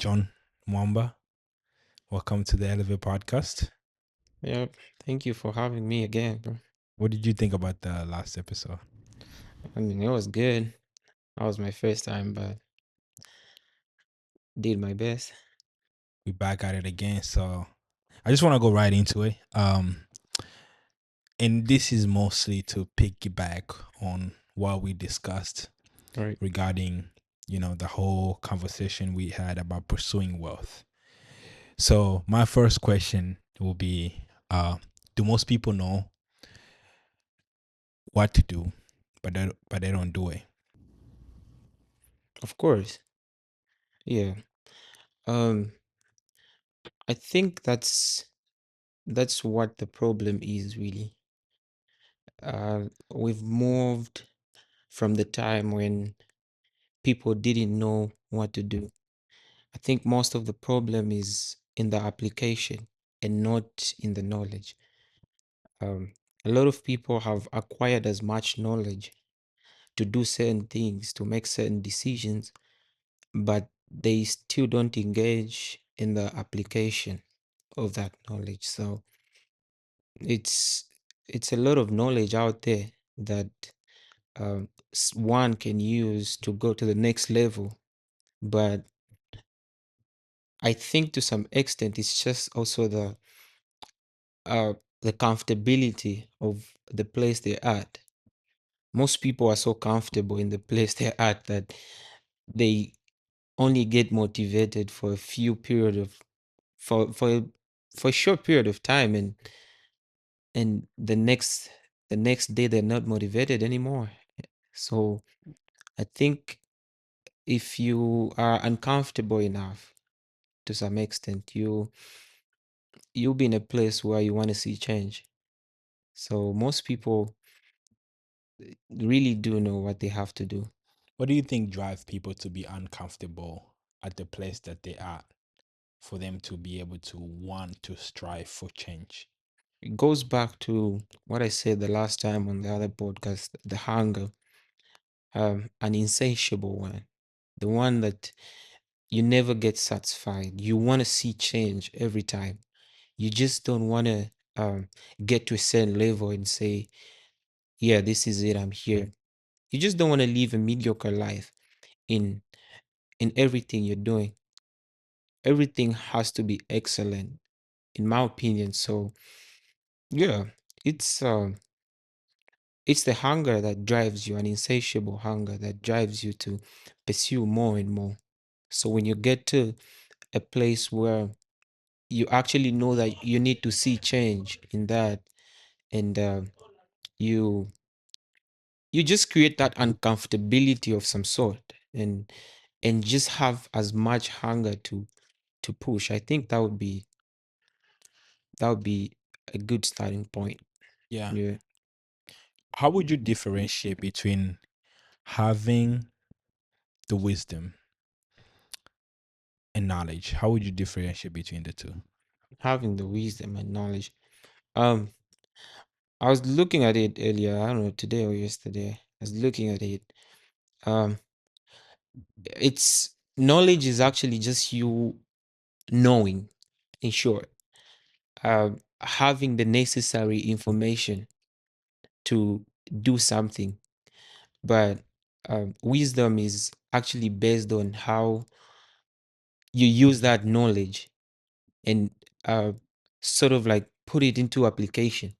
John Mwamba. Welcome to the Elevate podcast. Yep. Thank you for having me again, bro. What did you think about the last episode? I mean, it was good. That was my first time, but did my best. We're back at it again. So I just want to go right into it. And this is mostly to piggyback on what we discussed Right. regarding, the whole conversation we had about pursuing wealth. So my first question will be, do most people know what to do, but they don't do it? Of course. Yeah. Um, I think that's what the problem is really. We've moved from the time when people didn't know what to do. I think most of the problem is in the application and not in the knowledge. Um, a lot of people have acquired as much knowledge to do certain things, to make certain decisions, but they still don't engage in the application of that knowledge. So it's it's a lot of knowledge out there that one can use to go to the next level. But I think to some extent, it's just also uh, the comfortability of the place they're at. Most people are so comfortable in the place they're at that they only get motivated for a few period of for for a short period of time, and the next day they're not motivated anymore. So I think if you are uncomfortable enough to some extent, you'll be in a place where you want to see change. So most people really do know what they have to do. What do you think drives people to be uncomfortable at the place that they are for them to be able to want to strive for change? It goes back to what I said the last time on the other podcast, the hunger, an insatiable one, the one that you never get satisfied. You want to see change every time. You just don't want to get to a certain level and say, yeah, this is it, I'm here. You just don't want to live a mediocre life in in everything you're doing. Everything has to be excellent, in my opinion. So yeah, it's um it's the hunger that drives you, an insatiable hunger that drives you to pursue more and more. So when you get to a place where you actually know that you need to see change in that, and you you just create that uncomfortability of some sort, and just have as much hunger to push. I think that would be a good starting point. Yeah. Yeah. How would you differentiate between having the wisdom and knowledge? How would you differentiate between the two? Having the wisdom and knowledge. um I was looking at it earlier, I don't know, today or yesterday. I was looking at it. um it's knowledge is actually just you knowing, in short, having the necessary information to do something. But wisdom is actually based on how you use that knowledge and uh, sort of like put it into application,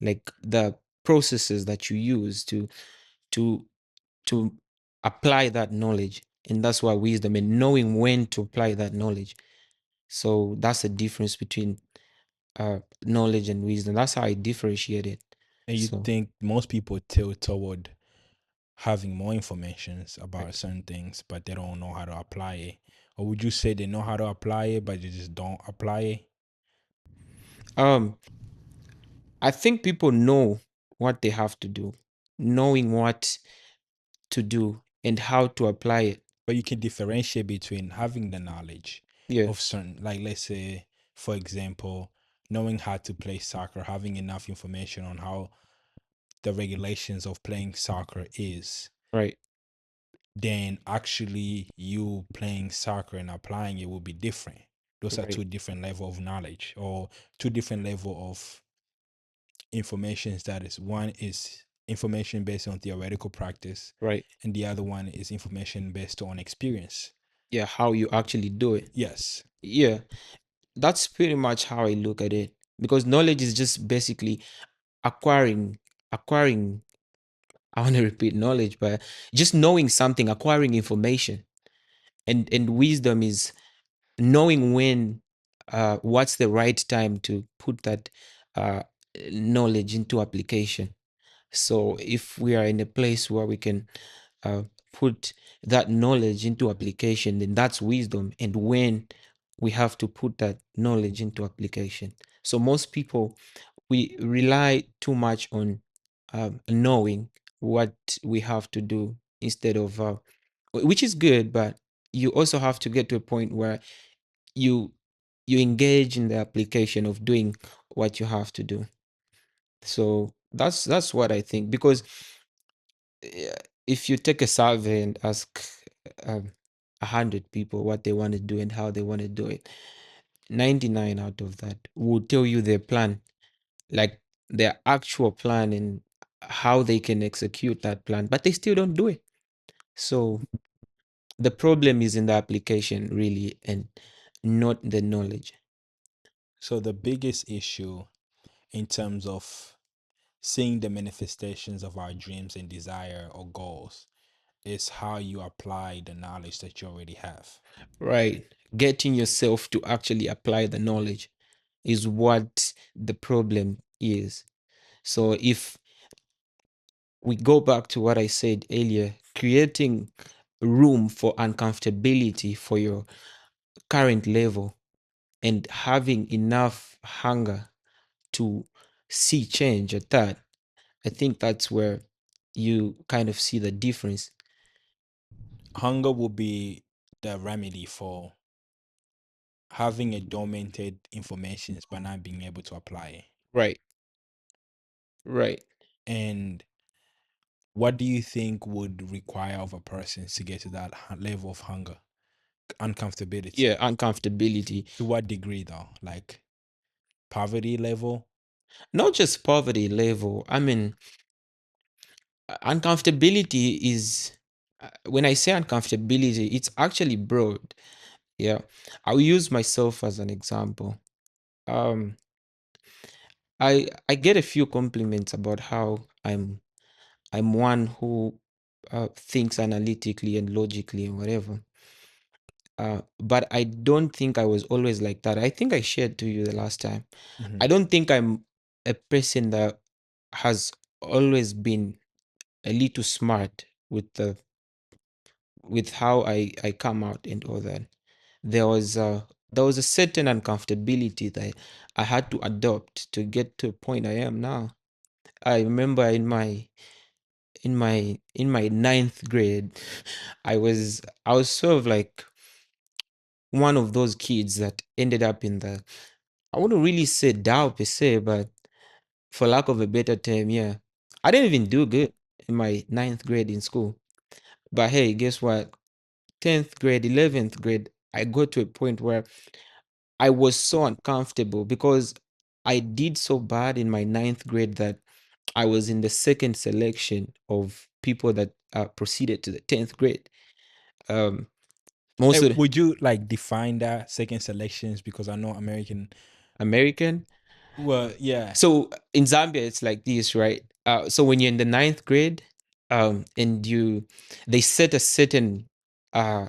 like the processes that you use to to apply that knowledge. And that's why wisdom, and knowing when to apply that knowledge. So that's the difference between knowledge and wisdom. That's how I differentiate it. And you So think most people tilt toward having more information right. about certain things, but they don't know how to apply it? Or would you say they know how to apply it, but they just don't apply it? um I think people know what they have to do, knowing what to do and how to apply it. But you can differentiate between having the knowledge Yeah. of certain, like let's say, for example, knowing how to play soccer, having enough information on how the regulations of playing soccer is, Right. then actually you playing soccer and applying it will be different. Those are Right, two different level of knowledge, or two different level of information status. One is information based on theoretical practice, right. and the other one is information based on experience. Yeah, how you actually do it. Yes. Yeah, that's pretty much how I look at it. Because knowledge is just basically acquiring, acquiring. I want to repeat knowledge, but just knowing something, acquiring information, and wisdom is knowing when, what's the right time to put that uh, knowledge into application. So if we are in a place where we can uh, put that knowledge into application, then that's wisdom. And when we have to put that knowledge into application. So most people, we rely too much on knowing what we have to do instead of, which is good, but you also have to get to a point where you you engage in the application of doing what you have to do. So that's what I think. Because uh, if you take a survey and ask um, 100 people what they want to do and how they want to do it, 99 out of that will tell you their plan, like their actual plan and how they can execute that plan, but they still don't do it. So the problem is in the application, really, and not the knowledge. So the biggest issue in terms of seeing the manifestations of our dreams and desire or goals is how you apply the knowledge that you already have. Right. Getting yourself to actually apply the knowledge is what the problem is. So if we go back to what I said earlier, creating room for uncomfortability for your current level and having enough hunger to see change at that, I think that's where you kind of see the difference. Hunger will be the remedy for having a documented information but not being able to apply it. Right, right. And what do you think would require of a person to get to that level of hunger, Yeah, uncomfortability? uncomfortability. To what degree though? Like poverty level? Not just poverty level. I mean, uncomfortability is, when I say uncomfortability, it's actually broad. Yeah. I'll use myself as an example. Um, I get a few compliments about how I'm one who thinks analytically and logically and whatever. But I don't think I was always like that. I think I shared to you the last time. Hmm. I don't think I'm a person that has always been a little smart with how I come out and all that. There was a certain uncomfortability that I had to adopt to get to a point I am now. I remember in my ninth grade, I was sort of like one of those kids that ended up in the, I wouldn't really say Dow per se, but for lack of a better term, yeah. I didn't even do good in my ninth grade in school. But hey, guess what? 10th grade, 11th grade, I got to a point where I was so uncomfortable because I did so bad in my ninth grade that I was in the second selection of people that proceeded to the 10th grade. Um, most And of the would you like define that second selections? Because I know American. American. Well, yeah. So in Zambia, it's like this, right? So when you're in the ninth grade, and they set a certain uh,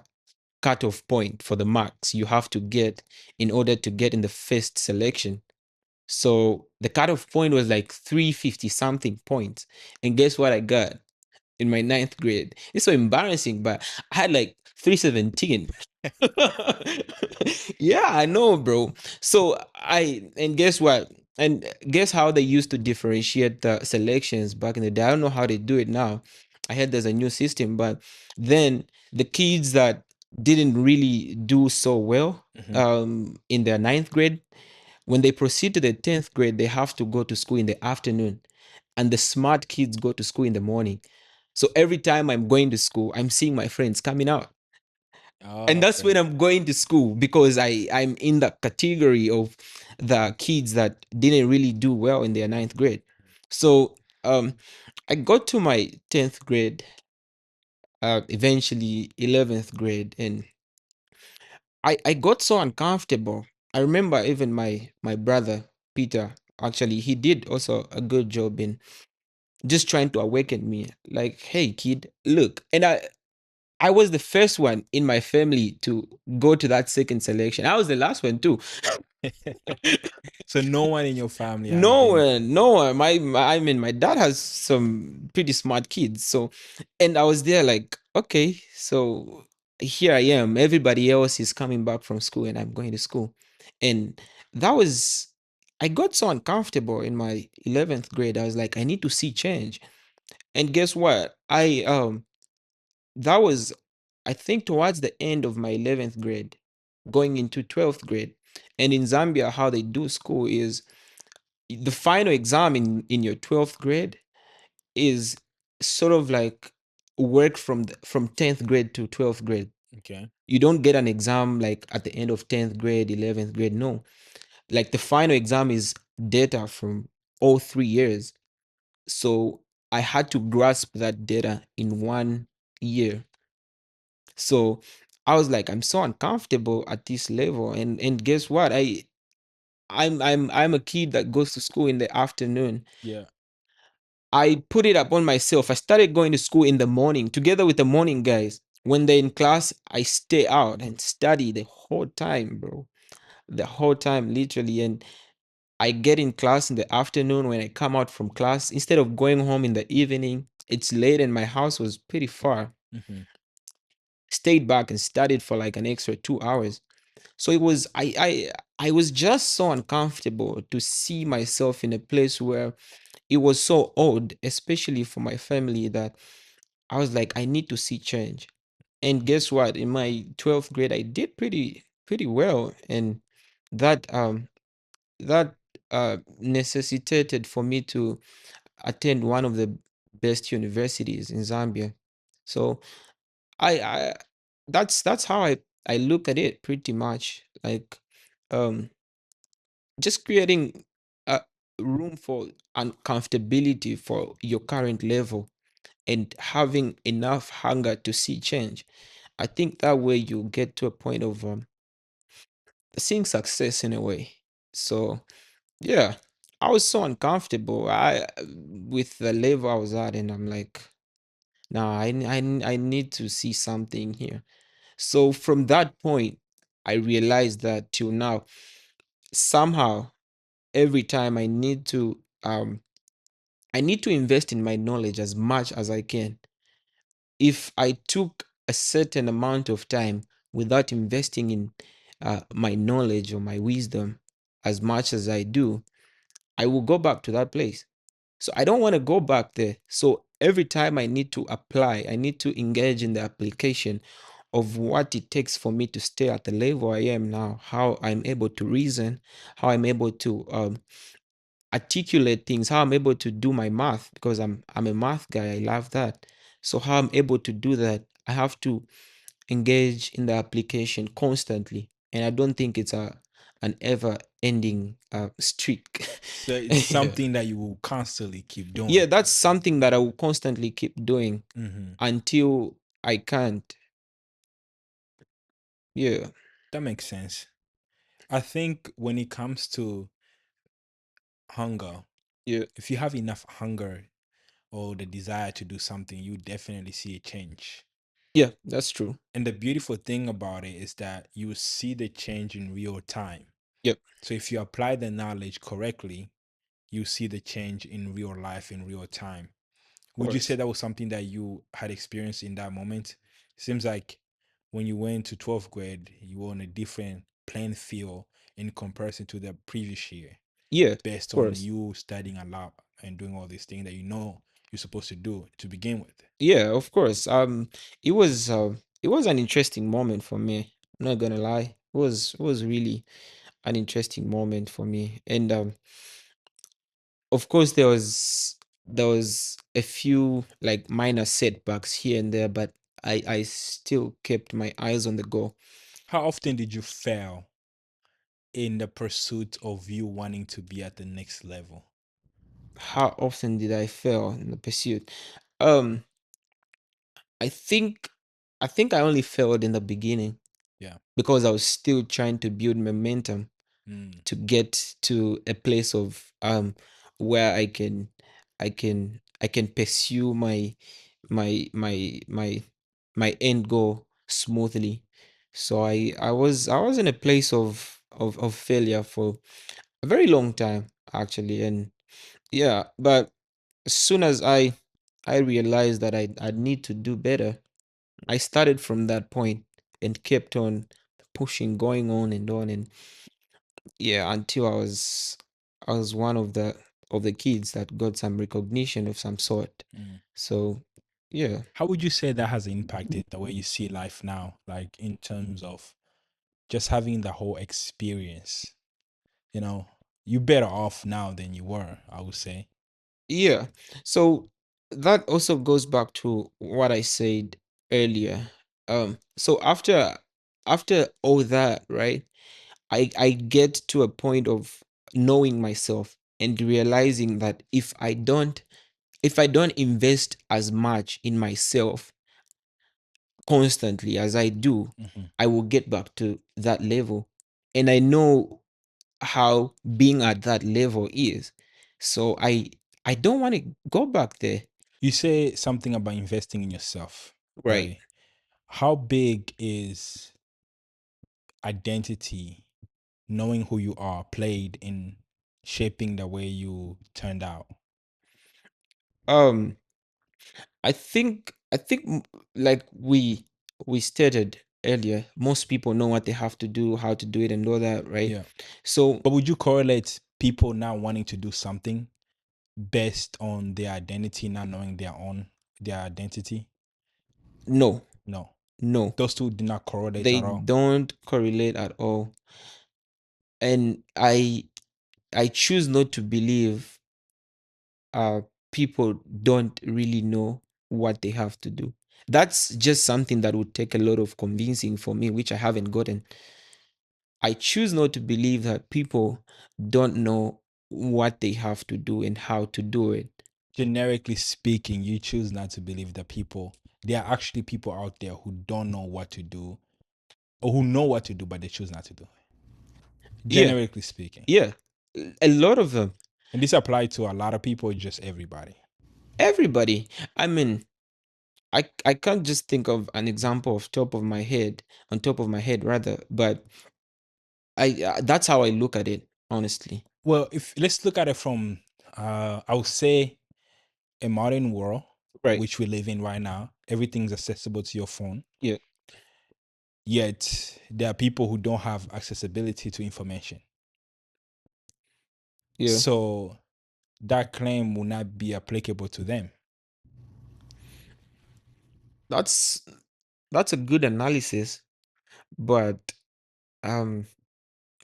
cutoff point for the marks you have to get in order to get in the first selection. So the cutoff point was like 350 something points. And guess what I got in my ninth grade? It's so embarrassing, but I had like 317. Yeah, I know, bro. So and guess what? And guess how they used to differentiate the selections back in the day? I don't know how they do it now. I heard there's a new system, but then the kids that didn't really do so well Hmm. in their ninth grade, when they proceed to the 10th grade, they have to go to school in the afternoon. And the smart kids go to school in the morning. So every time I'm going to school, I'm seeing my friends coming out. And Oh, that's okay. when I'm going to school because I'm in the category of the kids that didn't really do well in their ninth grade. So I got to my 10th grade, eventually 11th grade, and I got so uncomfortable. I remember even my brother Peter, actually he did also a good job in just trying to awaken me. Like, hey kid, look. And I was the first one in my family to go to that second selection. I was the last one too. So no one in your family has No been. one, no one. I mean, my dad has some pretty smart kids. So, and I was there like, okay, so here I am. Everybody else is coming back from school, and I'm going to school, and that was. I got so uncomfortable in my 11th grade. I was like, I need to see change. And guess what? That was, I think, towards the end of my 11th grade, going into 12th grade. And in Zambia, how they do school is the final exam in your 12th grade is sort of like work from 10th grade to 12th grade. Okay. You don't get an exam like at the end of 10th grade, 11th grade. No. Like the final exam is data from all 3 years. So I had to grasp that data in 1 year. So I was like, I'm so uncomfortable at this level. And guess what? I'm a kid that goes to school in the afternoon. Yeah. I put it upon myself. I started going to school in the morning together with the morning guys. When they're in class, I stay out and study the whole time, bro. The whole time, literally. And I get in class in the afternoon. When I come out from class, instead of going home in the evening, it's late and my house was pretty far. Hmm. Stayed back and studied for like an extra 2 hours. So it was I was just so uncomfortable to see myself in a place where it was so odd, especially for my family, that I was like, I need to see change. And guess what? In my 12th grade, I did pretty well. And that that necessitated for me to attend one of the best universities in Zambia. So I that's how I look at it pretty much. Like um just creating a room for uncomfortability for your current level and having enough hunger to see change. I think that way you get to a point of seeing success in a way. So yeah, I was so uncomfortable. I with the level I was at, and I'm like, nah, I need to see something here. So from that point, I realized that till now, somehow every time I need to invest in my knowledge as much as I can. If I took a certain amount of time without investing in my knowledge or my wisdom as much as I do, I will go back to that place. So I don't want to go back there. So every time I need to apply, I need to engage in the application of what it takes for me to stay at the level I am now, how I'm able to reason, how I'm able to articulate things, how I'm able to do my math because I'm a math guy. I love that. So how I'm able to do that, I have to engage in the application constantly, and I don't think it's a an ever ending streak. So it's Yeah. something that you will constantly keep Yeah, doing. that's something that I will constantly keep doing Hmm. until I can't. Yeah. That makes sense. I think when it comes to hunger, Yeah. if you have enough hunger or the desire to do something, you definitely see a change. Yeah, that's true. And the beautiful thing about it is that you will see the change in real time. Yep, So if you apply the knowledge correctly, you see the change in real life in real time. of Would you say course. that was something that you had experienced in that moment? Seems like when you went to 12th grade, you were on a different playing field in comparison to the previous year, Yeah, of based on course. you studying a lot and doing all these things that you know you're supposed to do to begin with. Yeah, of course. It was an interesting moment for me. I'm not gonna lie. It was really an interesting moment for me. And of course there was there was a few like minor setbacks here and there, but I still kept my eyes on the goal. How often did you fail in the pursuit of you wanting to be at the next level? How often did I fail in the pursuit? Um, I think I think I only failed in the beginning Yeah. because I was still trying to build momentum Mm, to get to a place of where I can pursue my my end goal smoothly. So I was in a place of failure for a very long time actually. And yeah, but as soon as I realized that I need to do better, I started from that point and kept on pushing, going on, and yeah, until I was one of the kids that got some recognition of some sort. mm. So yeah. How would you say that has impacted the way you see life now, like in terms of just having the whole experience? You know, you're better off now than you were, I would say. Yeah. So that also goes back to what I said earlier. So after all that, right? I get to a point of knowing myself and realizing that if I don't invest as much in myself constantly as I do, Hmm. I will get back to that level. And I know how being at that level is. So I don't want to go back there. You say something about investing in yourself, Right. right? How big is identity, knowing who you are, played in shaping the way you turned out? Um I think like we stated earlier, most people know what they have to do, how to do it and all that, right? Yeah. So But would you correlate people now wanting to do something based on their identity, not knowing their identity? no, No. no, Those two do not correlate they at all. don't correlate at all. And I choose not to believe uh people don't really know what they have to do. That's just something that would take a lot of convincing for me, which I haven't gotten. I choose not to believe that people don't know what they have to do and how to do it. Generically speaking, you choose not to believe that there are actually people out there who don't know what to do, or who know what to do, but they choose not to do it. Yeah, Generically speaking. yeah. A lot of them. And this applies to a lot of people, just everybody. Everybody. I mean, I can't just think of an example off top of my head, on top of my head rather, but I that's how I look at it, honestly. Well, if let's look at it from I would say a modern world, Right. which we live in right now. Everything's accessible to your phone. Yeah. Yet there are people who don't have accessibility to information. Yeah. So that claim will not be applicable to them. That's that's a good analysis, but um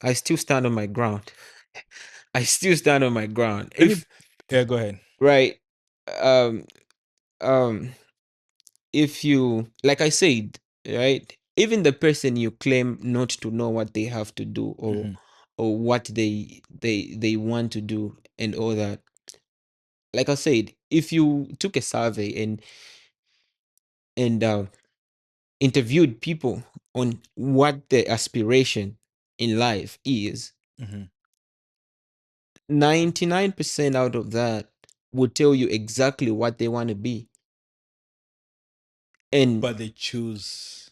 I still stand on my ground. I still stand on my ground. Let me If Yeah, go ahead. right, um um if you like I said, right, even the person you claim not to know what they have to do Hmm. or what they want to do and all that, like I said, if you took a survey and interviewed people on what their aspiration in life is, Hmm. 99% out of that would tell you exactly what they want to be. And But they choose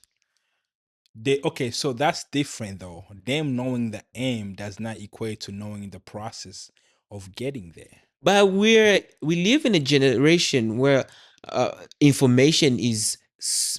they okay, so that's different though. Them knowing the aim does not equate to knowing the process of getting there. but we live in a generation where information is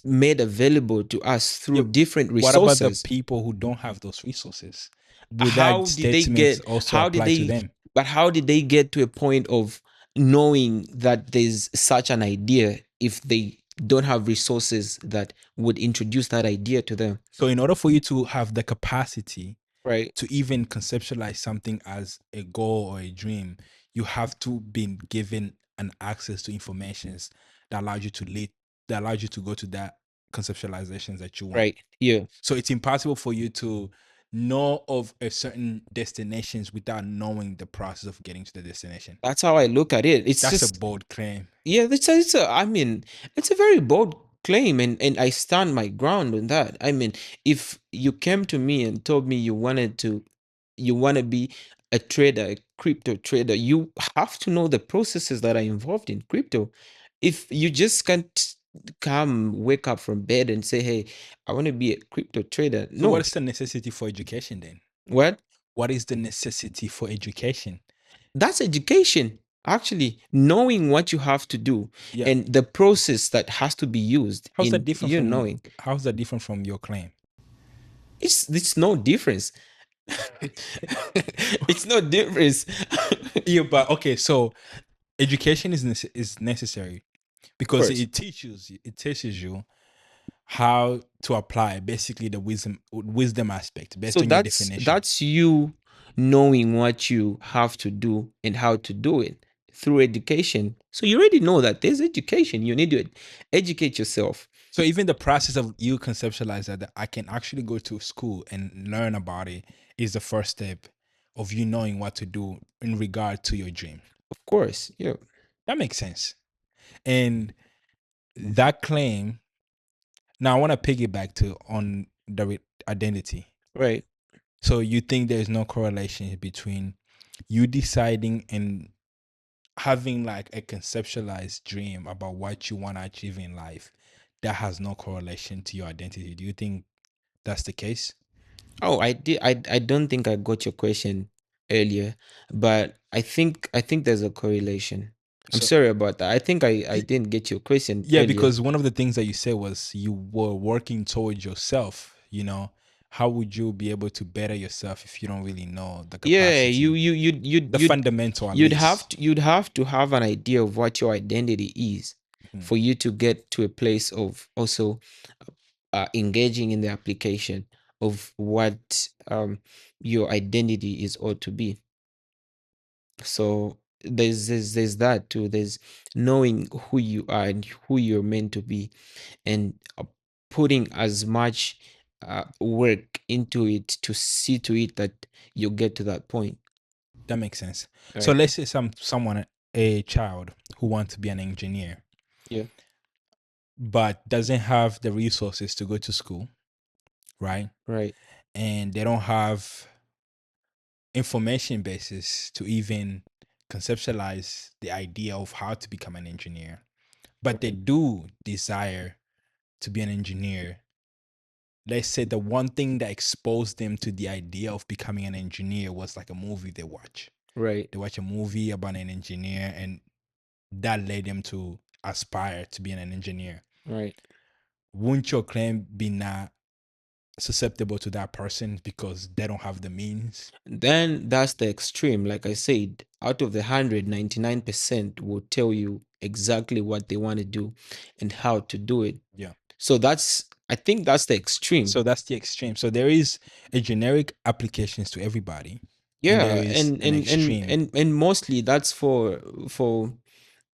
made available to us through Yeah, different what about the resources. people who don't have those resources? Would that statement also How did apply to they them? but how did they get to a point of knowing that there's such an idea if they don't have resources that would introduce that idea to them? So in order for you to have the capacity Right. to even conceptualize something as a goal or a dream, you have to be given and access to informations that allows you to lead, that allows you to go to that conceptualizations that you want. Right. Yeah. So it's impossible for you to know of a certain destinations without knowing the process of getting to the destination. That's how I look at it. It's That's a just, bold claim. yeah, I mean, it's a very bold claim, and I stand my ground on that. I mean, if you came to me and told me you want to be a trader, a crypto trader, you have to know the processes that are involved in crypto. If you just can't come, wake up from bed and say, "Hey, I want to be a crypto trader." So what No. is the necessity for education then? What? What is the necessity for education? That's education. Actually, knowing what you have to do Yeah. and the process that has to be used How's that in different you from knowing. your claim? It's no difference. It's no difference. Yeah, but okay, so education is necessary Of because course. it teaches you how to apply basically the wisdom aspect based So on your definition. that's you knowing what you have to do and how to do it through education. So you already know that there's education. You need to educate yourself. So even the process of you conceptualize that I can actually go to school and learn about it is the first step of you knowing what to do in regard to your dream. Of course. Yeah. That makes sense. And that claim, now I want to piggyback to on the identity. Right. So you think there's no correlation between you deciding and having like a conceptualized dream about what you want to achieve in life that has no correlation to your identity? Do you think that's the case? Oh, I don't think I got your question earlier, but I think there's a correlation. I'm So sorry about that. I think I didn't get your question yeah, earlier. because one of the things that you said was you were working towards yourself, how would you be able to better yourself if you don't really know the Yeah, capacity, the fundamental at least? you'd have to have an idea of what your identity is Mhm. for you to get to a place of also engaging in the application of what your identity is ought to be. So there's that too. There's knowing who you are and who you're meant to be, and putting as much work into it to see to it that you get to that point. That makes sense. So Right. let's say someone, a child who wants to be an engineer Yeah. but doesn't have the resources to go to school, right? Right. And they don't have information basis to even conceptualize the idea of how to become an engineer, but they Right. do desire to be an engineer. Let's say the one thing that exposed them to the idea of becoming an engineer was like a movie they watch. Right. They watch a movie about an engineer, and that led them to aspire to be an engineer. Right. Wouldn't your claim be not susceptible to that person because they don't have the means? Then that's the extreme. Like I said, out of the 199% will tell you exactly what they want to do and how to do it. Yeah. So I think that's the extreme. So that's the extreme. So there is a generic applications to everybody, and there Yeah, is an extreme. and mostly that's for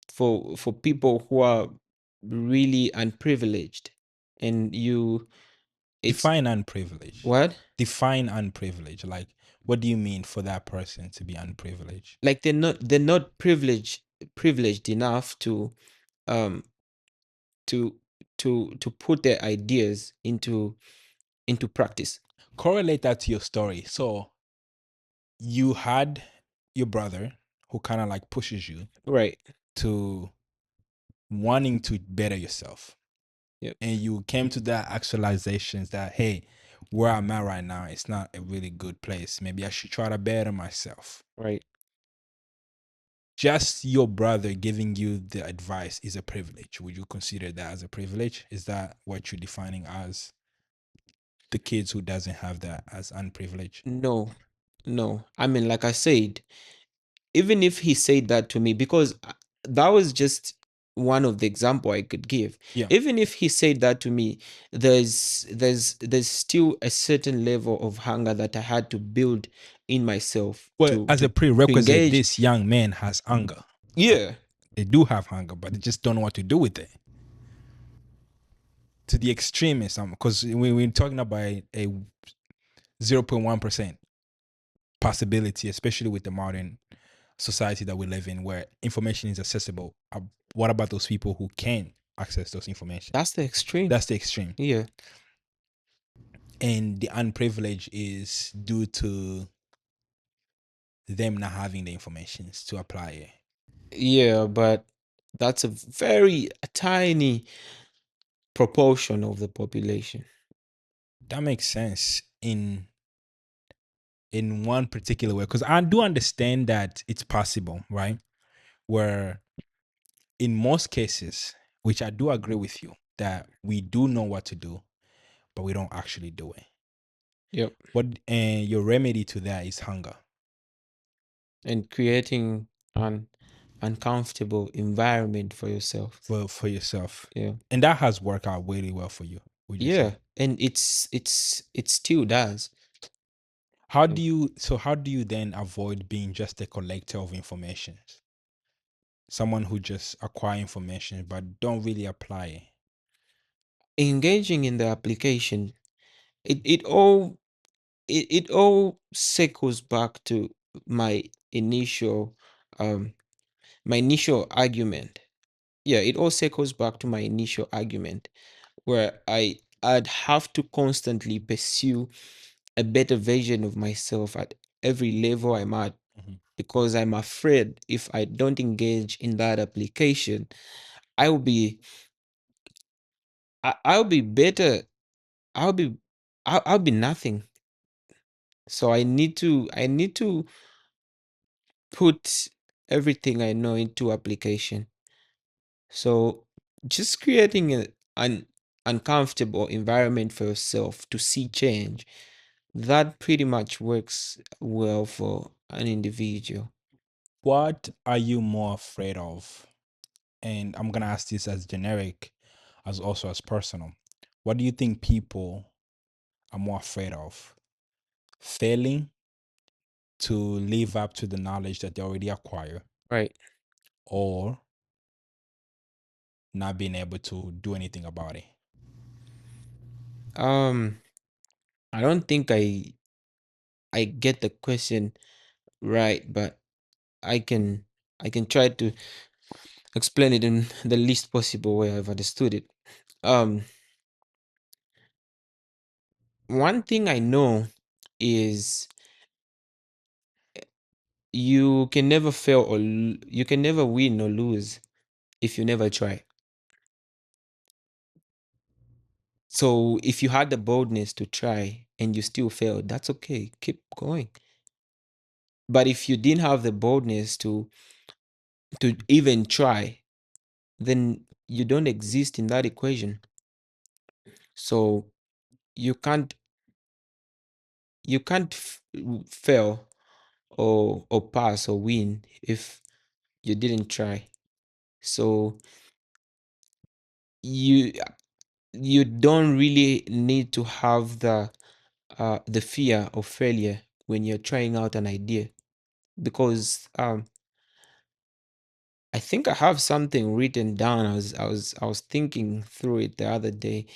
for people who are really unprivileged. And it's Define unprivileged. what? Define unprivileged. Like, what do you mean for that person to be unprivileged? Like they're not privileged enough um to to put their ideas into practice. Correlate that to your story. So you had your brother who kind of like pushes you Right. to wanting to better yourself, Yep. and you came to that actualizations that, hey, where I'm at right now, it's not a really good place. Maybe I should try to better myself. Right. Just your brother giving you the advice is a privilege. Would you consider that as a privilege? Is that what you're defining as the kids who doesn't have that as unprivileged? No, no. I mean, like I said, even if he said that to me, because that was just one of the example I could give. Yeah. Even if he said that to me, there's still a certain level of hunger that I had to build in myself Well, to as a prerequisite, engage. this young man has anger. Yeah. They do have hunger, but they just don't know what to do with it. To the extremist, because we're talking about a 0.1% possibility, especially with the modern society that we live in, where information is accessible. What about those people who can't access those information? That's the extreme. That's the extreme. Yeah. And the unprivileged is due to them not having the information to apply it. Yeah, but that's a very tiny proportion of the population. That makes sense in one particular way, because I do understand that it's possible, right? Where in most cases, which I do agree with you, that we do know what to do, but we don't actually do it. Yep. What and your remedy to that is hunger. And creating an uncomfortable environment for yourself. For yourself. Yeah. And that has worked out really well for you, would you Yeah, say? and it still does. Yeah. How do you then avoid being just a collector of information? Someone who just acquire information but don't really apply it. Engaging in the application, it all it all circles back to my initial um my initial argument. Yeah, it all circles back to my initial argument where I'd have to constantly pursue a better version of myself at every level I'm at, Mhm. because I'm afraid if I don't engage in that application, I will be I'll be better. I'll be I'll be nothing. So I need to put everything I know into application. So just creating an uncomfortable environment for yourself to see change, that pretty much works well for an individual. What are you more afraid of? And I'm gonna ask this as generic as also as personal. What do you think people are more afraid of? Failing to live up to the knowledge that they already acquire, Right. or not being able to do anything about it? Um I don't think I get the question right, but I can I can try to explain it in the least possible way I've understood it. Um, One thing I know is you can never fail you can never win or lose if you never try. So if you had the boldness to try and you still failed, that's okay. Keep going. But if you didn't have the boldness to even try, then you don't exist in that equation. So you can't fail or pass or win if you didn't try. So you you don't really need to have the fear of failure when you're trying out an idea, because I think I have something written down. I was thinking through it the other day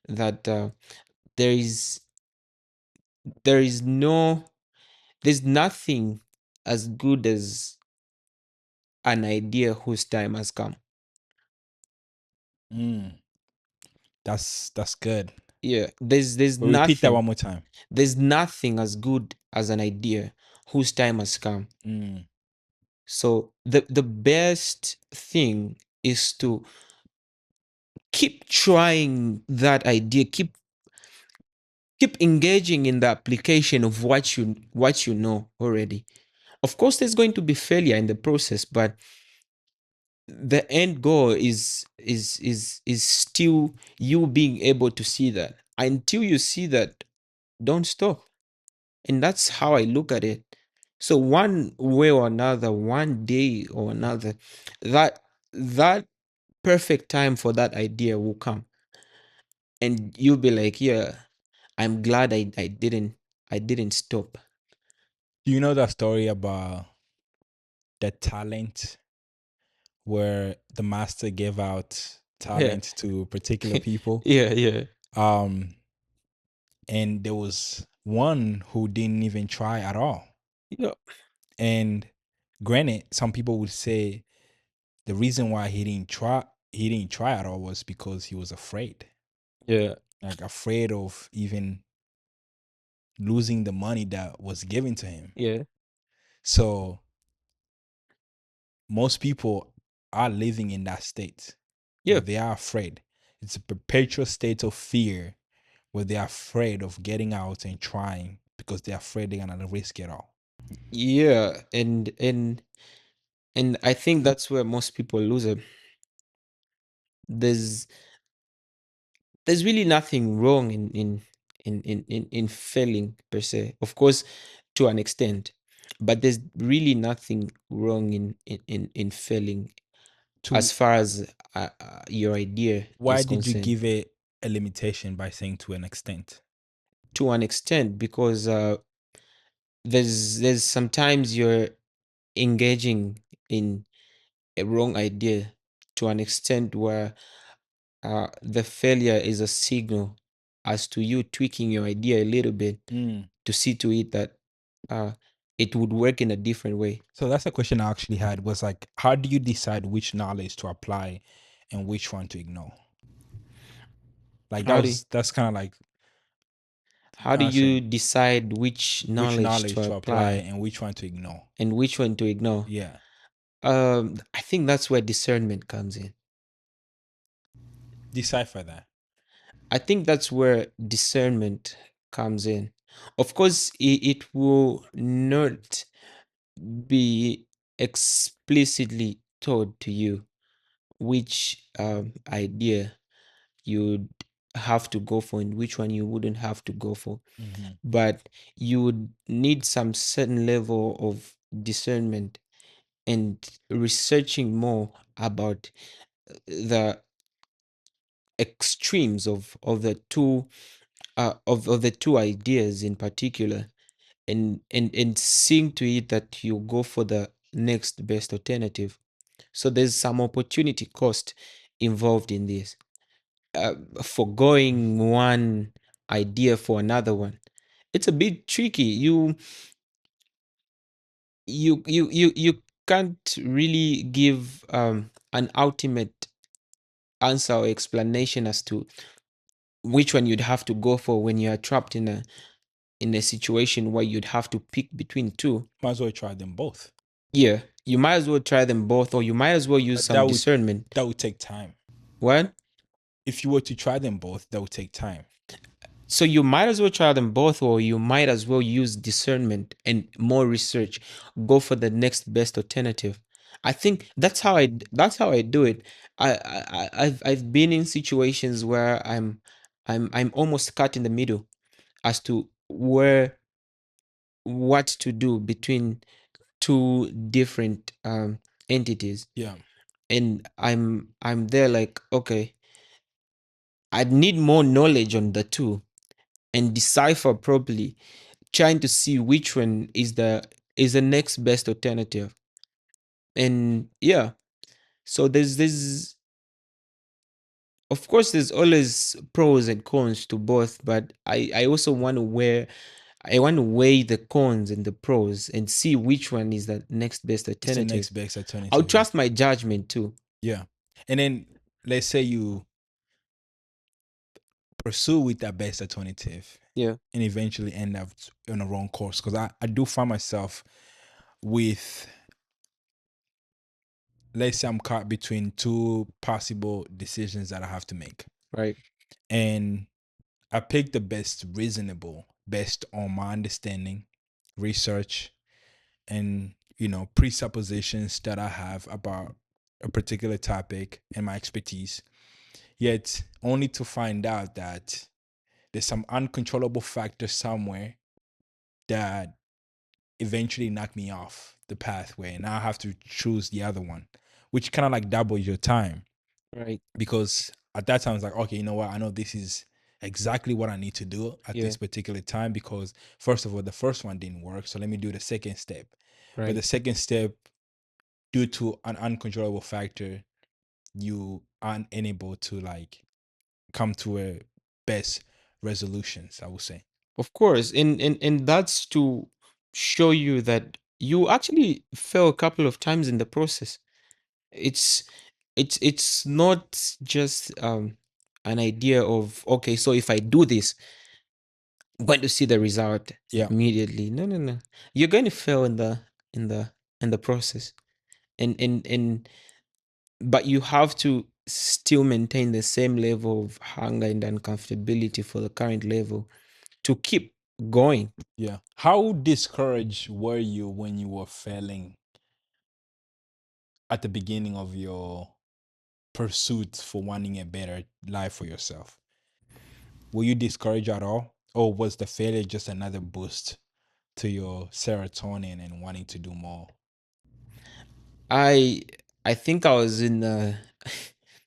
that there is there is no there's nothing as good as an idea whose time has come. Mm, that's good. Yeah, there's But repeat that nothing. one more time. There's nothing as good as an idea whose time has come. Mm. So the best thing is to keep trying that idea, keep engaging in the application of what you know already. Of course, there's going to be failure in the process, but the end goal is still you being able to see that. Until you see that, don't stop. And that's how I look at it. So one way or another, one day or another, that perfect time for that idea will come. And you'll be like, yeah, I'm glad I didn't stop. Do you know that story about the talent where the master gave out Yeah. talent to particular people. Yeah, yeah. Um, and there was one who didn't even try at all. Yeah. And granted, some people would say the reason why he didn't try at all was because he was afraid. Yeah. Like afraid of even losing the money that was given to him. Yeah. So most people are living in that state where Yeah. they are afraid. It's a perpetual state of fear where they're afraid of getting out and trying because they're afraid they're gonna risk it all. Yeah. And I think that's where most people lose it. There's there's really nothing wrong in failing per se. Of course, to an extent, but there's really nothing wrong in failing as To far as your idea why is did you concerned. give it a limitation by saying to an extent? To an extent, because there's sometimes you're engaging in a wrong idea to an extent where the failure is a signal as to you tweaking your idea a little bit Mm. to see to it that uh, it would work in a different way. So that's a question I actually had was like, how do you decide which knowledge to apply and which one to ignore? Like How do that's kind of like how do you answering decide which which knowledge knowledge to to apply apply and which one to ignore. and which one to ignore? Yeah. I think that's where discernment comes in. Decipher that. I think that's where discernment comes in. Of course, it will not be explicitly told to you which idea you'd have to go for and which one you wouldn't have to go for. Hmm. But you would need some certain level of discernment and researching more about the extremes of the two of the two ideas in particular, and seeing to it that you go for the next best alternative. So there's some opportunity cost involved in this. Forgoing one idea for another one, it's a bit tricky. You can't really give an ultimate answer or explanation as to which one you'd have to go for when you are trapped in a situation where you'd have to pick between two. Might as well try them both. Yeah, you might as well try them both, or you might as well use But some discernment. that would take time. What? If you were to try them both, that would take time. So you might as well try them both, or you might as well use discernment and more research. Go for the next best alternative. I think that's how I do it. I've been in situations where I'm almost cut in the middle as to where what to do between two different entities, Yeah. and I'm there like, okay, I need more knowledge on the two and decipher properly, trying to see which one is the next best alternative. And yeah, so there's of course there's always pros and cons to both, but I also want to weigh the cons and the pros and see which one is the next best It's the next alternative. best I'll alternative. Yeah. trust my judgment too. Yeah. And then let's say you pursue with that best alternative Yeah, and eventually end up on a wrong course. Because I do find myself with, let's say I'm caught between two possible decisions that I have to make. right. And I pick the best reasonable, based on my understanding, research, and presuppositions that I have about a particular topic and my expertise. Yet only to find out that there's some uncontrollable factor somewhere that eventually knock me off the pathway, and I have to choose the other one, which kind of like doubles your time. Right. Because at that time it's like, okay, you know what, I know this is exactly what I need to do at Yeah. this particular time, because first of all the first one didn't work, so let me do the second step. But Right. the second step due to an uncontrollable factor, you aren't unable to like come to a best resolutions, I would say. Of course, and that's to show you that you actually fail a couple of times in the process. It's it's not just an idea of, okay, so if I do this, I'm going to see the result Yeah. immediately. No, no, no. You're going to fail in the in the process. And but you have to still maintain the same level of hunger and uncomfortability for the current level to keep going. Yeah. How discouraged were you when you were failing at the beginning of your pursuit for wanting a better life for yourself? Were you discouraged at all? Or was the failure just another boost to your serotonin and wanting to do more? I I think I was in a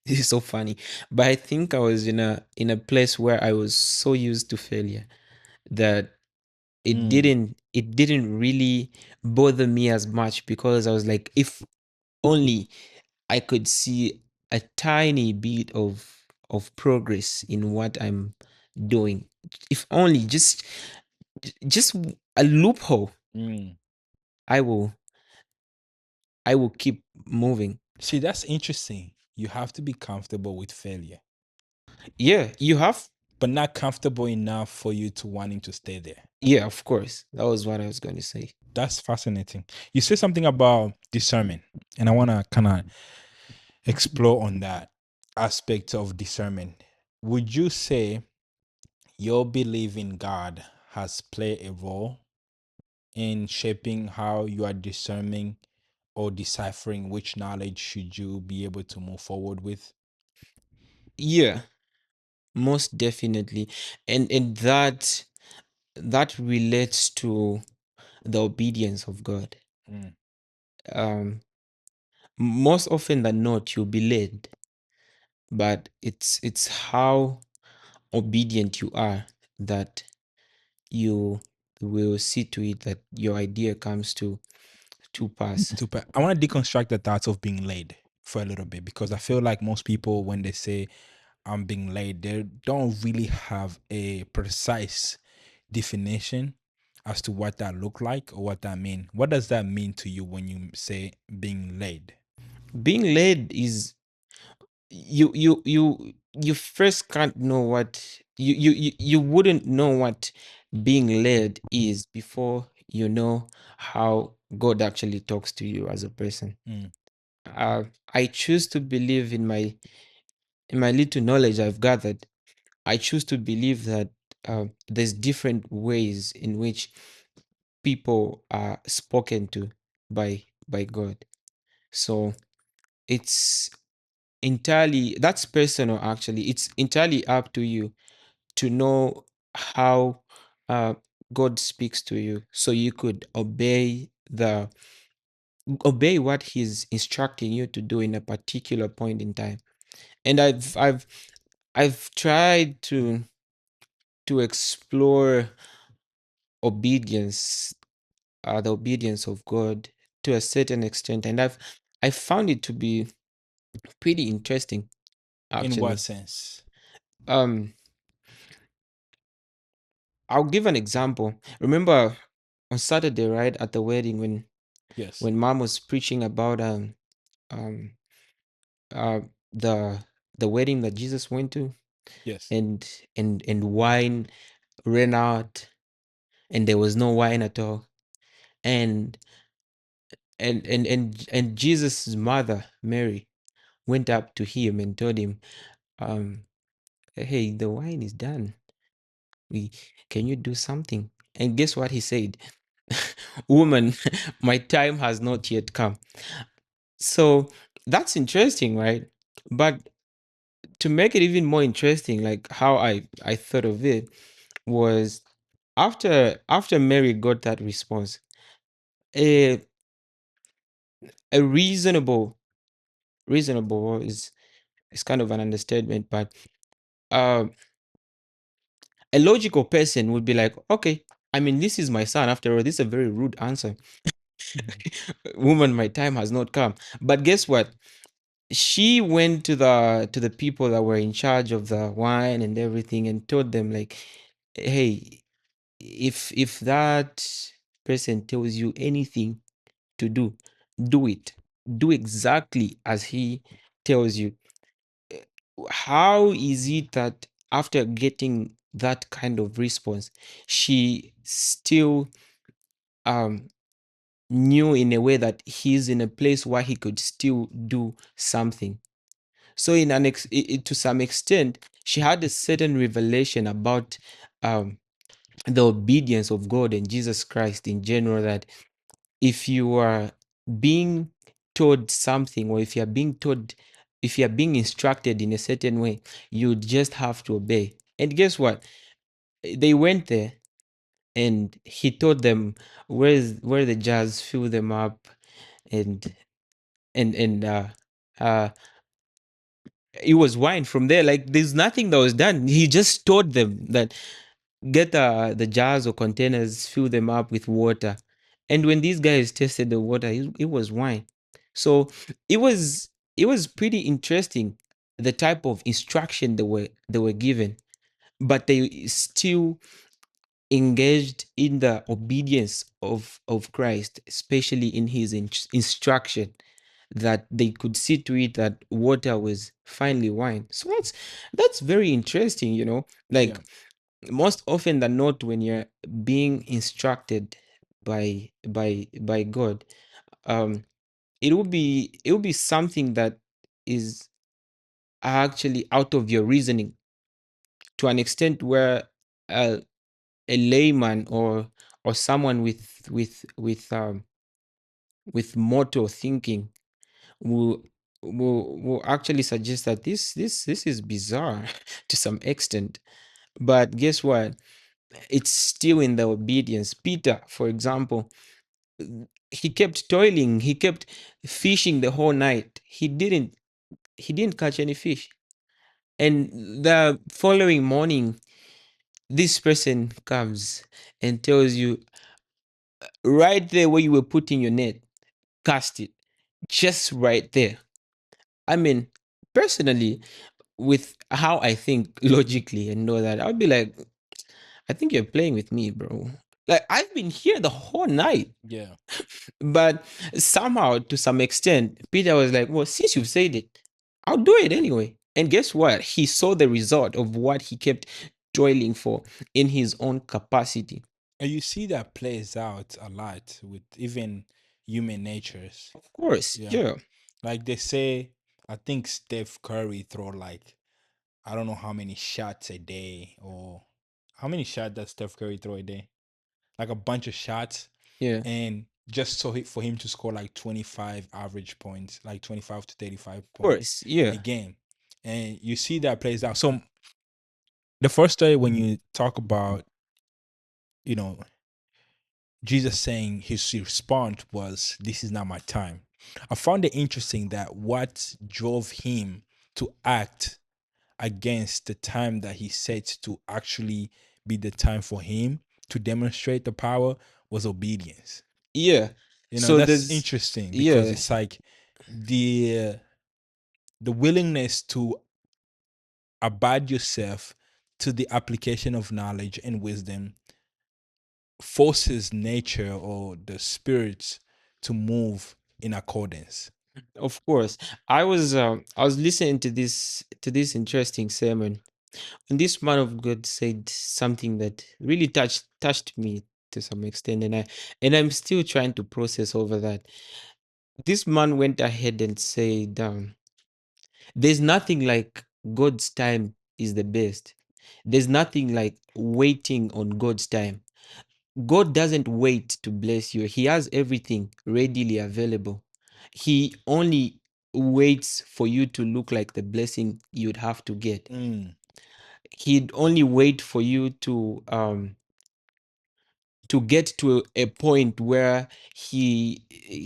this is so funny, but I think I was in a place where I was so used to failure that Mm, it didn't really bother me as much, because I was like, if only I could see a tiny bit of progress in what I'm doing. If only just a loophole, mm. I will I will keep moving. See, that's interesting. You have to be comfortable with failure, Yeah, you have. but not comfortable enough for you to wanting to stay there. Yeah, of course. That was what I was going to say. That's fascinating. You said something about discernment, and I want to kind of explore on that aspect of discernment. Would you say your belief in God has played a role in shaping how you are discerning or deciphering which knowledge should you be able to move forward with? Yeah, most definitely. And that relates to the obedience of God. Mm. Um, Most often than not, you'll be led, but it's how obedient you are that you will see to it that your idea comes to pass. Super. I want to deconstruct the thoughts of being late for a little bit because I feel like most people, when they say I'm being late, they don't really have a precise definition as to what that look like or what that mean. What does that mean to you when you say being late? Being led is, you first can't know what you wouldn't know what being led is before you know how God actually talks to you as a person. Mm. uh, I choose to believe in my little knowledge I've gathered. I choose to believe that there's different ways in which people are spoken to by God. So it's entirely, that's personal actually. It's entirely up to you to know how uh, God speaks to you, so you could obey what He's instructing you to do in a particular point in time. And I've tried to explore obedience, the obedience of God to a certain extent, and I found it to be pretty interesting In what actually. sense? Um, I'll give an example. Remember on Saturday, right at the wedding, Yes. when Mom was preaching about um uh the the wedding that Jesus went to, Yes. and and wine ran out, and there was no wine at all, and and Jesus' mother Mary went up to him and told him, um, "Hey, the wine is done. We Can you do something?" And guess what he said? "Woman, my time has not yet come." So that's interesting, right? But to make it even more interesting, like how I thought of it was, after Mary got that response, a a reasonable is kind of an understatement, but um a logical person would be like, okay, I mean, this is my son after all. This is a very rude answer. Mhm. Woman, my time has not come. But guess what? She went to the people that were in charge of the wine and everything and told them like, hey, if that person tells you anything to do, do it. Do exactly as he tells you. Eh, How is it that after getting that kind of response, she still um knew in a way that he's in a place where he could still do something? So in to some extent, she had a certain revelation about um the obedience of God and Jesus Christ in general, that if you are being told something, or if you're being told, if you're being instructed in a certain way, you just have to obey. And guess what? They went there and he told them where the jars, fill them up, and and uh it was wine from there. Like there's nothing that was done. He just told them that get the jars or containers, fill them up with water. And when these guys tasted the water, it was wine. So it was pretty interesting, the type of instruction they were given, but they still engaged in the obedience of Christ, especially in his instruction, that they could see to it that water was finally wine. So that's very interesting, you know. Yeah. Like most often than not, when you're being instructed by God, um it will be something that is actually out of your reasoning, to an extent where a, a layman or someone with motor thinking will will actually suggest that this is bizarre to some extent. But guess what? It's still in the obedience. Peter, for example, he kept toiling, he kept fishing the whole night. He didn't catch any fish. And the following morning, this person comes and tells you, right there where you were putting your net, cast it. Just right there. I mean, personally, with how I think logically and know that, I'll be like, I think you're playing with me, bro. Like I've been here the whole night. Yeah. But somehow, to some extent, Peter was like, well, since you've said it, I'll do it anyway. And guess what? He saw the result of what he kept toiling for in his own capacity. And you see that plays out a lot with even human natures. Of course, Yeah. yeah, Like they say, I think Steph Curry throw like I don't know how many shots a day, or how many shots does Steph Curry throw a day? Like a bunch of shots, yeah, and just so for him to score like 25 average points, like 25 to 35 of points course, a yeah, game. And you see that plays out. So the first story when you talk about, you know, Jesus saying his response was, "This is not my time." I found it interesting that what drove him to act against the time that he set to actually be the time for him to demonstrate the power was obedience. yeah. You know, So that's there's, interesting because yeah, it's like the the willingness to abide yourself to the application of knowledge and wisdom forces nature or the spirits to move in accordance. of course. I was listening to this interesting sermon, and this man of God said something that really touched me to some extent, and I'm still trying to process over that. This man went ahead and said, there's nothing like God's time is the best. There's nothing like waiting on God's time. God doesn't wait to bless you, He has everything readily available. He only waits for you to look like the blessing you'd have to get. Mm, He'd only wait for you to get to a point where he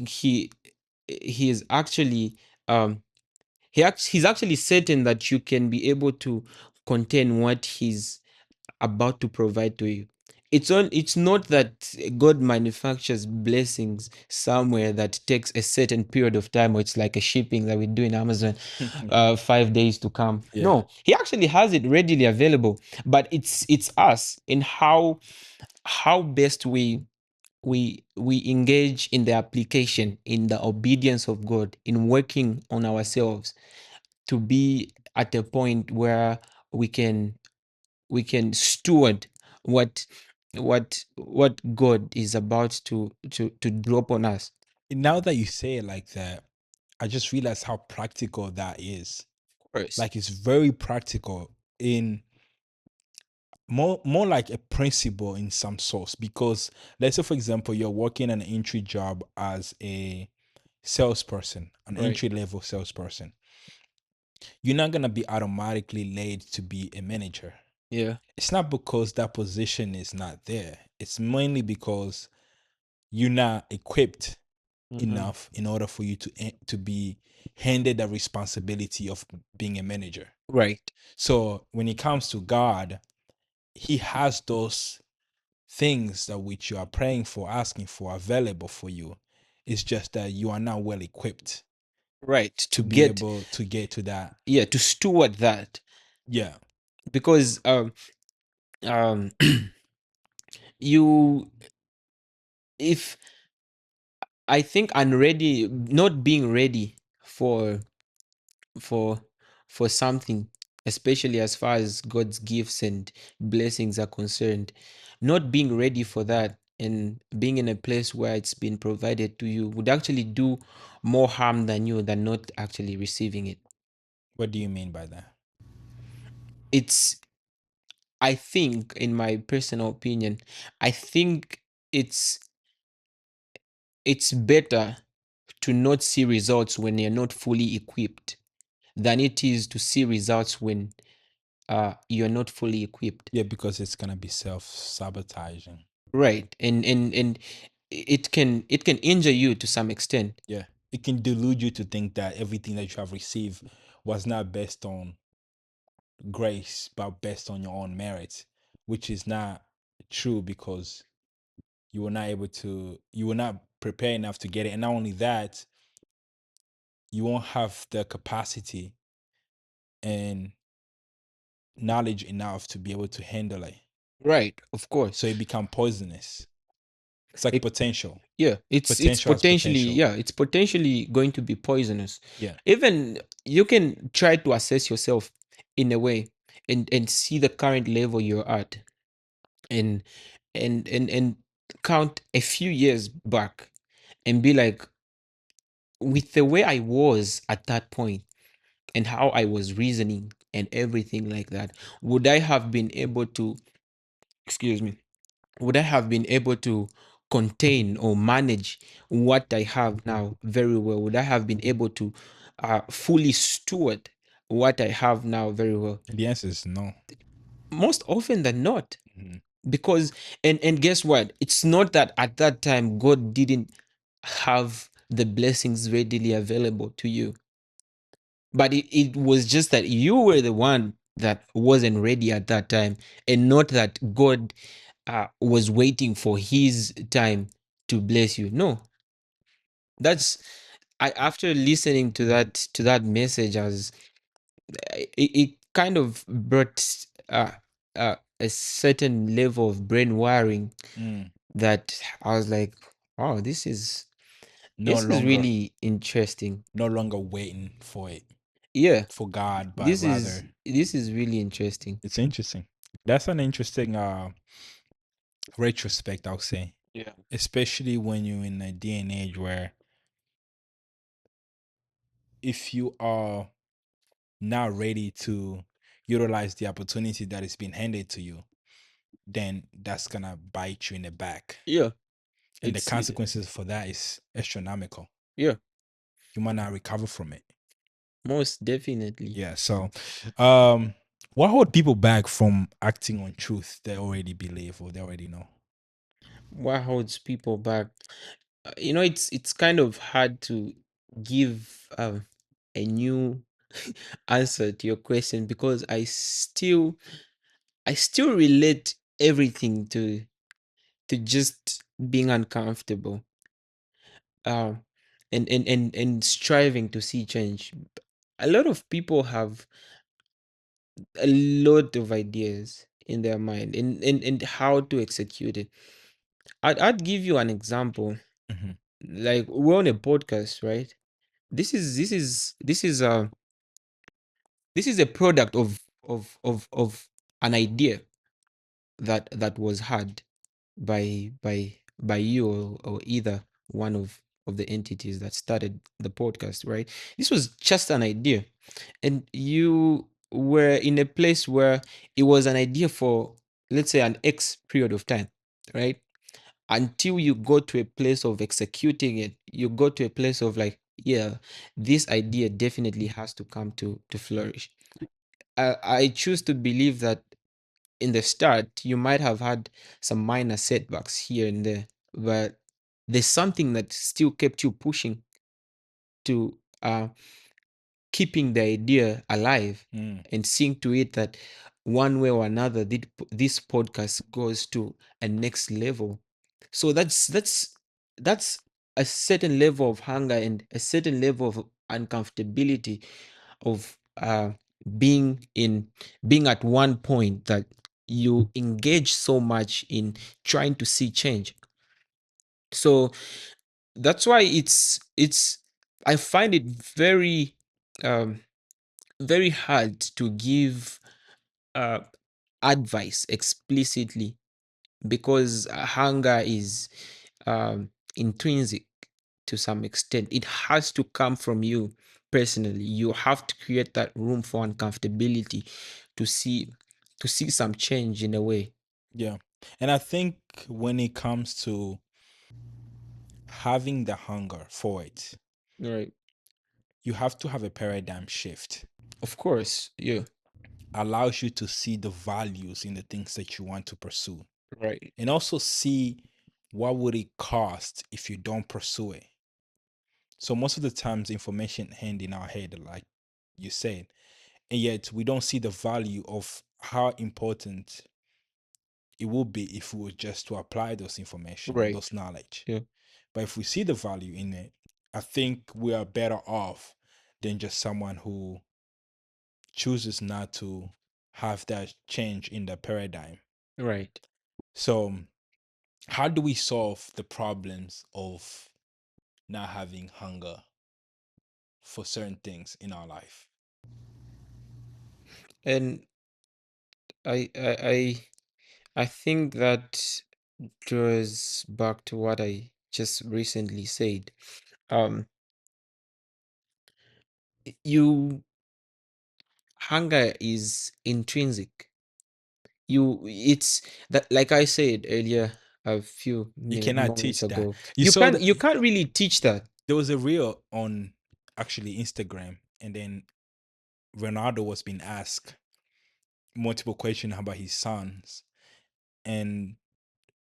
he is actually um he's actually certain that you can be able to contain what he's about to provide to you. it's not that God manufactures blessings somewhere that takes a certain period of time, or it's like a shipping that we do in Amazon, 5 days to come. Yeah. No, He actually has it readily available, but it's us in how best we engage in the application, in the obedience of God, in working on ourselves to be at a point where we can we can steward what what God is about to drop on us. Now that you say it like that, I just realized how practical that is. First. Like it's very practical in more like a principle in some source, because let's say for example you're working an entry job as a salesperson, an Right. entry level salesperson. You're not gonna be automatically laid to be a manager. Yeah. It's not because that position is not there. It's mainly because you're not equipped Mm-hmm. enough in order for you to be handed the responsibility of being a manager. Right. So when it comes to God, He has those things that which you are praying for, asking for, available for you. It's just that you are not well equipped Right. To to be get, able to get to that. yeah, to steward that. Yeah. Because um you if I think unready, not being ready for for for something, especially as far as God's gifts and blessings are concerned, not being ready for that and being in a place where it's been provided to you would actually do more harm than you, than not actually receiving it. What do you mean by that? It's, I think, in my personal opinion, I think it's better to not see results when you're not fully equipped than it is to see results when you're not fully equipped. Yeah, because it's gonna be self-sabotaging. Right. And it can injure you to some extent. Yeah. It can delude you to think that everything that you have received was not based on grace, but based on your own merit, which is not true, because you were not prepared enough to get it. And not only that, you won't have the capacity and knowledge enough to be able to handle it. Right, of course. So it become poisonous. It's like It, potential. yeah, it's Potential has potentially, potential. yeah, it's potentially going to be poisonous. Yeah. Even you can try to assess yourself in a way and see the current level you're at, and and count a few years back and be like, with the way I was at that point and how I was reasoning and everything like that, would I have been able to, excuse me, would I have been able to contain or manage what I have now very well? Would I have been able to fully steward what I have now very well? And the answer is no. Most often than not. Mhm. Because, and guess what? It's not that at that time God didn't have the blessings readily available to you, but it was just that you were the one that wasn't ready at that time, and not that God was waiting for his time to bless you. No, that's, I, after listening to that message, as it kind of brought a certain level of brain wiring Mm. that I was like, oh, No this is longer really interesting. no longer waiting for it, Yeah, for God, but rather this is really interesting. it's interesting. That's an interesting retrospect, I'll say. Yeah. Especially when you're in a day and age where if you are not ready to utilize the opportunity that is being handed to you, then that's gonna bite you in the back. Yeah, And the it's consequences for that is astronomical. yeah, You might not recover from it. most definitely. Yeah. So what hold people back from acting on truth they already believe or they already know? What holds people back? It's kind of hard to give a new answer to your question, because I still relate everything to just being uncomfortable, uh, and striving to see change. A lot of people have a lot of ideas in their mind, and how to execute it. I'd give you an example. Hmm. Like, we're on a podcast, right? This is a product of an idea that was had by you, or either one of the entities that started the podcast, right? This was just an idea, and you were in a place where it was an idea for, let's say, an X period of time, right? Until you go to a place of executing it, you go to a place of like, yeah, this idea definitely has to come to flourish. I choose to believe that in the start, you might have had some minor setbacks here and there, but there's something that still kept you pushing to, keeping the idea alive, Mm. and seeing to it that one way or another, this podcast goes to a next level. So that's a certain level of hunger and a certain level of uncomfortability of, being at one point that you engage so much in trying to see change. So that's why it's I find it very, um very hard to give, uh advice explicitly, because hunger is, intrinsic to some extent. It has to come from you personally. You have to create that room for uncomfortability to see some change in a way. Yeah. And I think when it comes to having the hunger for it, Right. you have to have a paradigm shift. Of course. Yeah. Allows you to see the values in the things that you want to pursue, Right. and also see what would it cost if you don't pursue it. So most of the times information hand in our head, like you said, and yet we don't see the value of how important it would be if we were just to apply those information or Right. those knowledge. Yeah. But if we see the value in it, I think we are better off than just someone who chooses not to have that change in the paradigm. Right. So, how do we solve the problems of not having hunger for certain things in our life? And I think that draws back to what I just recently said. Um, you Hunger is intrinsic. It's that, like I said earlier, a few You cannot moments teach that. ago. You You saw can't that you can't really teach that. there was a reel on actually Instagram, and then Ronaldo was being asked multiple questions about his sons, and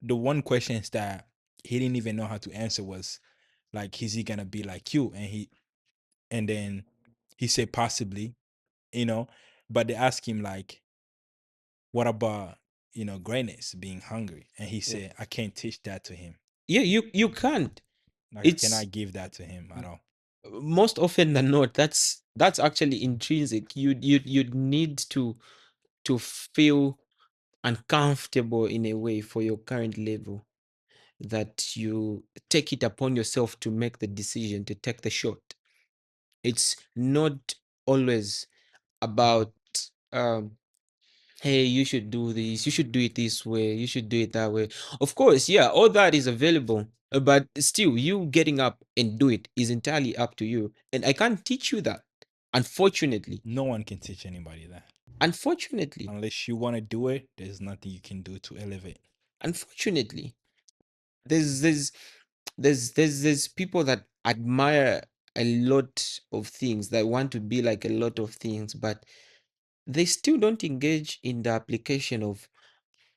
the one questions that he didn't even know how to answer was like, "Is he gonna be like you?" And then he said possibly, you know, but they asked him like, "What about greatness, being hungry?" And he Yeah, said, "I can't teach that to him. yeah, you can't. I It's cannot give that to him at all." most often than not, that's actually intrinsic. You'd need to feel uncomfortable in a way for your current level, that you take it upon yourself to make the decision to take the shot. It's not always about, um hey, you should do this, you should do it this way, you should do it that way. Of course, yeah, all that is available, but still, you getting up and do it is entirely up to you, and I can't teach you that, unfortunately. No one can teach anybody that. Unfortunately. Unless you want to do it, there's nothing you can do to elevate. Unfortunately, there's there's there's people that admire a lot of things, that want to be like a lot of things, but they still don't engage in the application of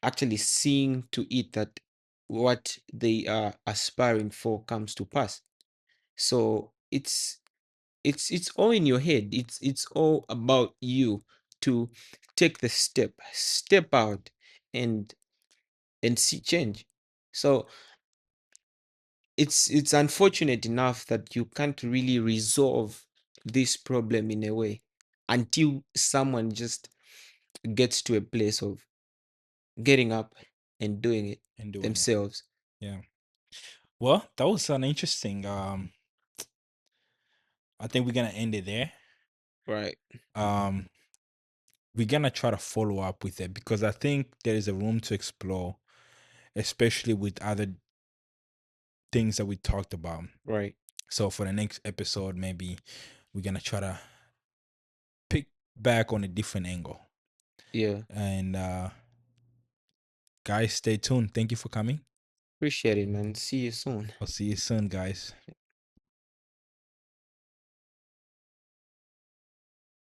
actually seeing to it that what they are aspiring for comes to pass. So it's all in your head. It's all about you to take the step out, and see change. So it's unfortunate enough that you can't really resolve this problem in a way until someone just gets to a place of getting up and doing it and doing it. themselves. Yeah. Well, that was an interesting. I think we're gonna end it there. Right, Um, we're gonna try to follow up with it because I think there is a room to explore, especially with other things that we talked about. right. So for the next episode, maybe we're gonna try to pick back on a different angle. Yeah. And guys, stay tuned. Thank you for coming. Appreciate it, man. See you soon. I'll see you soon, guys.